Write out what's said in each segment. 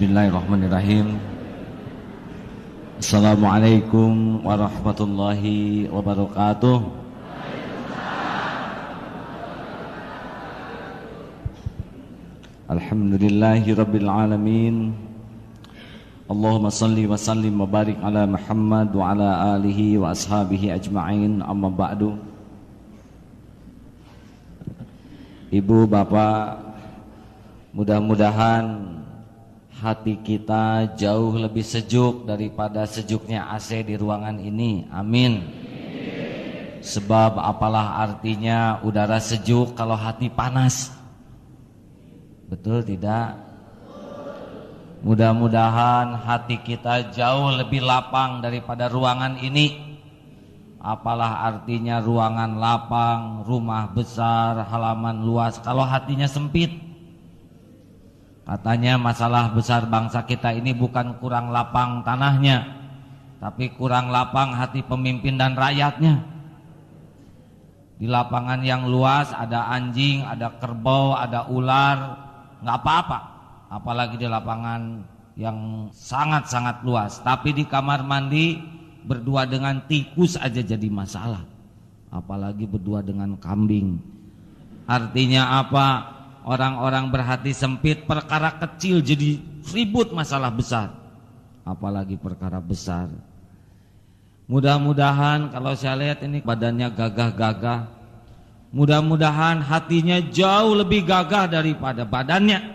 Bismillahirrahmanirrahim. Assalamualaikum warahmatullahi wabarakatuh. Alhamdulillahi rabbil alamin. Allahumma salli wa sallim wa barik ala Muhammad wa ala alihi wa ashabihi ajma'in, amma ba'du. Ibu, bapak, mudah-mudahan hati kita jauh lebih sejuk daripada sejuknya AC di ruangan ini. Amin. Sebab apalah artinya udara sejuk kalau hati panas? Betul tidak? Mudah-mudahan hati kita jauh lebih lapang daripada ruangan ini. Apalah artinya ruangan lapang, rumah besar, halaman luas kalau hatinya sempit? Katanya masalah besar bangsa kita ini bukan kurang lapang tanahnya, tapi kurang lapang hati pemimpin dan rakyatnya. Di lapangan yang luas ada anjing, ada kerbau, ada ular, nggak apa-apa. Apalagi di lapangan yang sangat-sangat luas. Tapi di kamar mandi berdua dengan tikus aja jadi masalah. Apalagi berdua dengan kambing. Artinya apa? Orang-orang berhati sempit, perkara kecil jadi ribut masalah besar, apalagi perkara besar. Mudah-mudahan kalau saya lihat ini badannya gagah-gagah, mudah-mudahan hatinya jauh lebih gagah daripada badannya.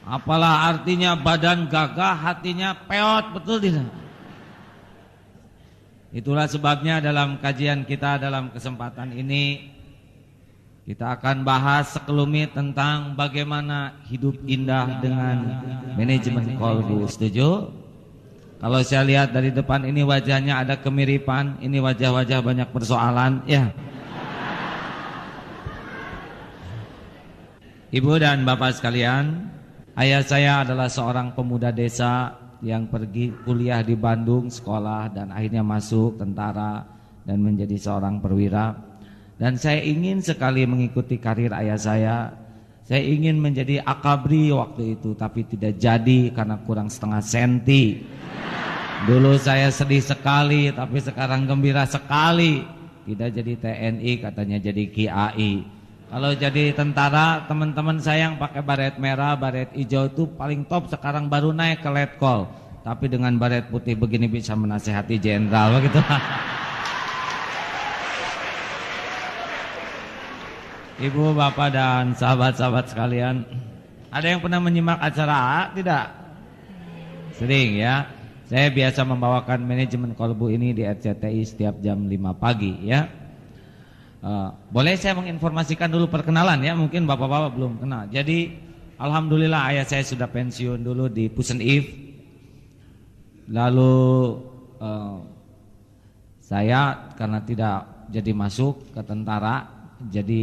Apalah artinya badan gagah, hatinya peot, betul tidak? Itulah sebabnya dalam kajian kita dalam kesempatan ini kita akan bahas sekelumit tentang bagaimana hidup indah dengan manajemen kolbu. Setuju? Kalau saya lihat dari depan ini wajahnya ada kemiripan, ini wajah-wajah banyak persoalan, ya. Ibu dan bapak sekalian, ayah saya adalah seorang pemuda desa yang pergi kuliah di Bandung, sekolah, dan akhirnya masuk tentara dan menjadi seorang perwira. Dan saya ingin sekali mengikuti karir ayah saya. Saya ingin menjadi akabri waktu itu, tapi tidak jadi karena kurang setengah senti. Dulu saya sedih sekali, tapi sekarang gembira sekali. Tidak jadi TNI, katanya jadi KAI. Kalau jadi tentara, teman-teman saya yang pakai baret merah, baret hijau itu paling top, sekarang baru naik ke letkol. Tapi dengan baret putih begini bisa menasehati jenderal begitu. Ibu, bapak, dan sahabat-sahabat sekalian, ada yang pernah menyimak acara A? Tidak? Sering ya. Saya biasa membawakan manajemen kolbu ini di RCTI setiap jam 5 pagi ya. Boleh saya menginformasikan dulu perkenalan ya, mungkin bapak-bapak belum kenal. Jadi alhamdulillah ayah saya sudah pensiun dulu di Pusenif. Lalu saya karena tidak jadi masuk ke tentara, jadi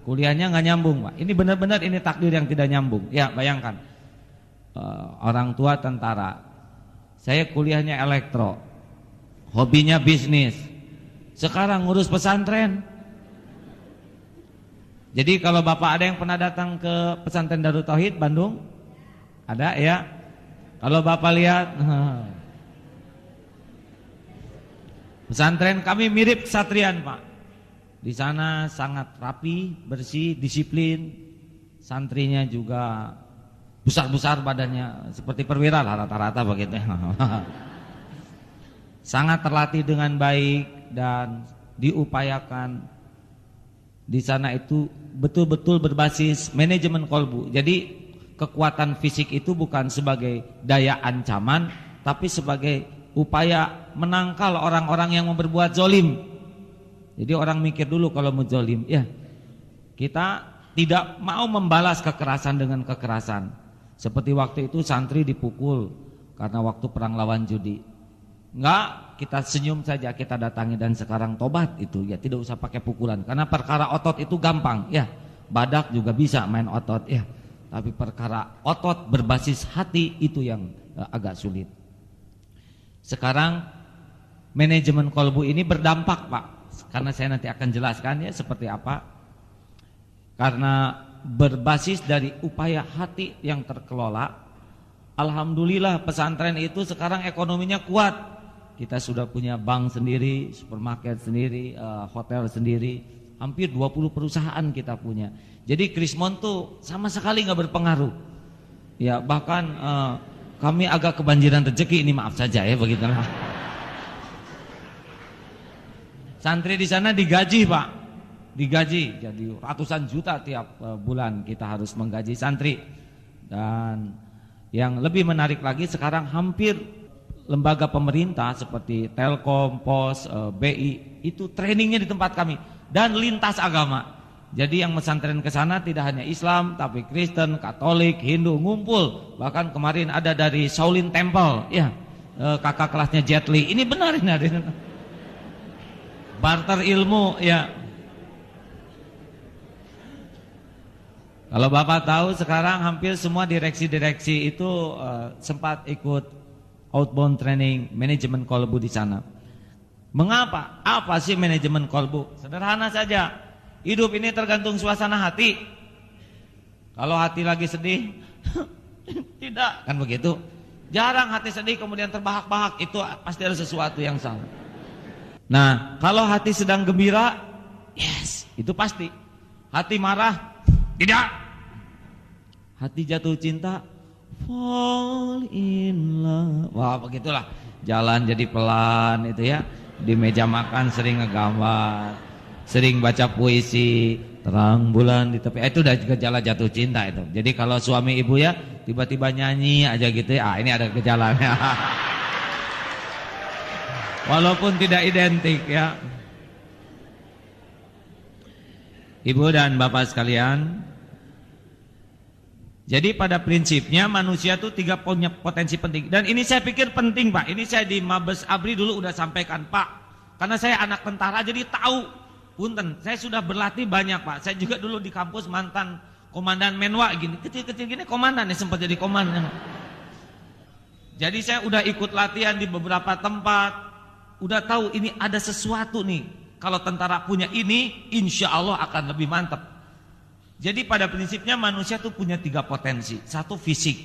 kuliahnya nggak nyambung, Pak. Ini benar-benar ini takdir yang tidak nyambung. Ya bayangkan, orang tua tentara, saya kuliahnya elektro, hobinya bisnis. Sekarang ngurus pesantren. Jadi kalau bapak ada yang pernah datang ke pesantren Darut Tauhid Bandung? Ada ya? Kalau bapak lihat, pesantren kami mirip kesatrian, Pak. Di sana sangat rapi, bersih, disiplin. Santrinya juga besar-besar badannya, seperti perwira lah rata-rata begitu. Sangat terlatih dengan baik. Dan diupayakan di sana itu betul-betul berbasis manajemen kolbu. Jadi kekuatan fisik itu bukan sebagai daya ancaman, tapi sebagai upaya menangkal orang-orang yang mau berbuat zolim. Jadi orang mikir dulu kalau mau zolim, ya kita tidak mau membalas kekerasan dengan kekerasan. Seperti waktu itu santri dipukul karena waktu perang lawan judi. Enggak, kita senyum saja, kita datangi dan sekarang tobat itu ya, tidak usah pakai pukulan karena perkara otot itu gampang ya. Badak juga bisa main otot ya. Tapi perkara otot berbasis hati itu yang agak sulit. Sekarang manajemen kolbu ini berdampak, Pak. Karena saya nanti akan jelaskan ya seperti apa. Karena berbasis dari upaya hati yang terkelola, alhamdulillah pesantren itu sekarang ekonominya kuat. Kita sudah punya bank sendiri, supermarket sendiri, hotel sendiri, hampir 20 perusahaan kita punya. Jadi Krismon tuh sama sekali nggak berpengaruh. Ya bahkan kami agak kebanjiran rezeki, ini maaf saja ya begitulah. Santri di sana digaji Pak, digaji, jadi ratusan juta tiap bulan kita harus menggaji santri. Dan yang lebih menarik lagi sekarang hampir lembaga pemerintah seperti Telkom, Pos, BI itu trainingnya di tempat kami dan lintas agama. Jadi yang pesantren ke sana tidak hanya Islam tapi Kristen, Katolik, Hindu ngumpul. Bahkan kemarin ada dari Shaolin Temple, ya kakak kelasnya Jet Li. Ini benar ini ada. Barter ilmu ya. Kalau Bapak tahu sekarang hampir semua direksi-direksi itu sempat ikut outbound training manajemen kolbu di sana. Mengapa? Apa sih manajemen kolbu? Sederhana saja. Hidup ini tergantung suasana hati. Kalau hati lagi sedih, tidak kan begitu. Jarang hati sedih kemudian terbahak-bahak, itu pasti ada sesuatu yang salah. Nah, kalau hati sedang gembira, yes, itu pasti. Hati marah, tidak. Hati jatuh cinta, fall in love. Wah, begitulah. Jalan jadi pelan itu ya. Di meja makan sering ngegambar, sering baca puisi, terang bulan di tepi. Itu udah gejala jatuh cinta itu. Jadi kalau suami ibu ya tiba-tiba nyanyi aja gitu ya, ini ada gejalanya. Walaupun tidak identik ya. Ibu dan bapak sekalian, jadi pada prinsipnya manusia itu 3 punya potensi penting. Dan ini saya pikir penting Pak. Ini saya di Mabes Abri dulu udah sampaikan Pak. Karena saya anak tentara jadi tahu. Punten, saya sudah berlatih banyak Pak. Saya juga dulu di kampus mantan komandan Menwa gini. Kecil-kecil gini komandan ya, sempat jadi komandan. Jadi saya udah ikut latihan di beberapa tempat. Udah tahu ini ada sesuatu nih. Kalau tentara punya ini, insya Allah akan lebih mantap. Jadi pada prinsipnya manusia tuh punya 3 potensi. 1 fisik.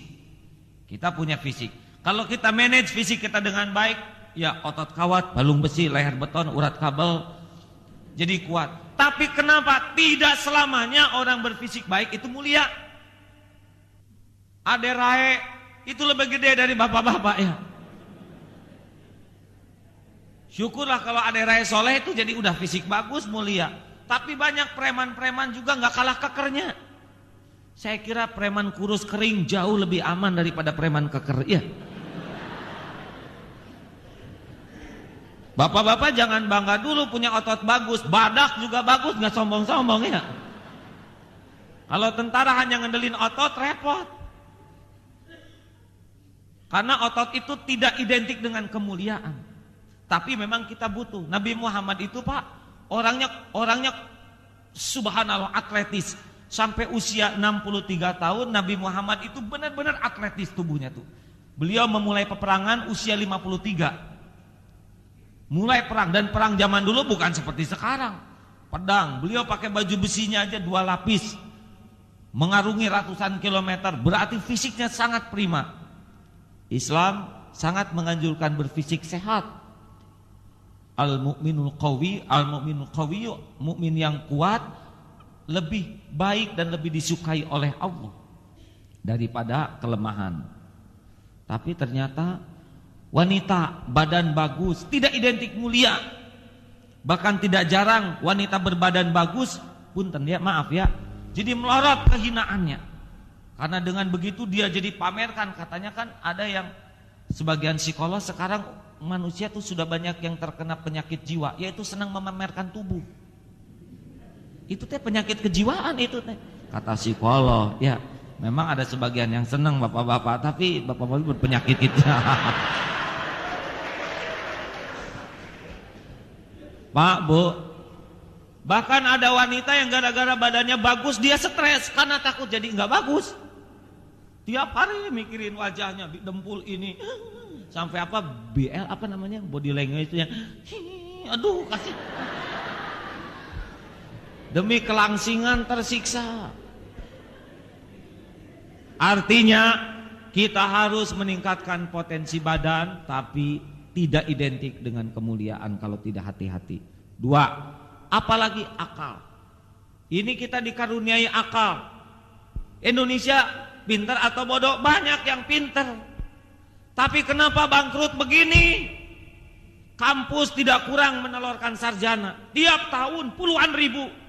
Kita punya fisik. Kalau kita manage fisik kita dengan baik, ya otot kawat, balung besi, leher beton, urat kabel, jadi kuat. Tapi kenapa tidak selamanya orang berfisik baik itu mulia? Ade Rae itu lebih gede dari bapak-bapak ya. Syukurlah kalau Ade Rae soleh itu jadi udah fisik bagus, mulia. Tapi banyak preman-preman juga nggak kalah kekernya. Saya kira preman kurus kering jauh lebih aman daripada preman keker. Ya. Bapak-bapak jangan bangga dulu punya otot bagus, badak juga bagus, nggak sombong-sombong ya. Kalau tentara hanya ngandelin otot repot. Karena otot itu tidak identik dengan kemuliaan. Tapi memang kita butuh. Nabi Muhammad itu Pak, orangnya subhanallah atletis. Sampai usia 63 tahun Nabi Muhammad itu benar-benar atletis tubuhnya tuh. Beliau memulai peperangan usia 53. Mulai perang, dan perang zaman dulu bukan seperti sekarang. Pedang, beliau pakai baju besinya aja 2 lapis. Mengarungi ratusan kilometer, berarti fisiknya sangat prima. Islam sangat menganjurkan berfisik sehat. Al-mu'minul qawi, mukmin yang kuat lebih baik dan lebih disukai oleh Allah daripada kelemahan. Tapi ternyata wanita badan bagus tidak identik mulia. Bahkan tidak jarang wanita berbadan bagus punten ya, maaf ya, jadi melorot kehinaannya. Karena dengan begitu dia jadi pamerkan. Katanya kan ada yang sebagian psikolog sekarang manusia tuh sudah banyak yang terkena penyakit jiwa, yaitu senang memamerkan tubuh. Itu teh penyakit kejiwaan itu teh. Kata psikolog, ya memang ada sebagian yang senang bapak-bapak, tapi bapak-bapak berpenyakit itu. Pak, Bu, bahkan ada wanita yang gara-gara badannya bagus dia stres karena takut jadi nggak bagus. Tiap hari mikirin wajahnya, dempul ini. Sampai apa BL apa namanya, body language itu yang aduh kasih demi kelangsingan tersiksa. Artinya kita harus meningkatkan potensi badan, tapi tidak identik dengan kemuliaan kalau tidak hati-hati. 2, apalagi akal. Ini kita dikaruniai akal. Indonesia pintar atau bodoh? Banyak yang pintar. Tapi kenapa bangkrut begini? Kampus tidak kurang menelurkan sarjana. Tiap tahun puluhan ribu.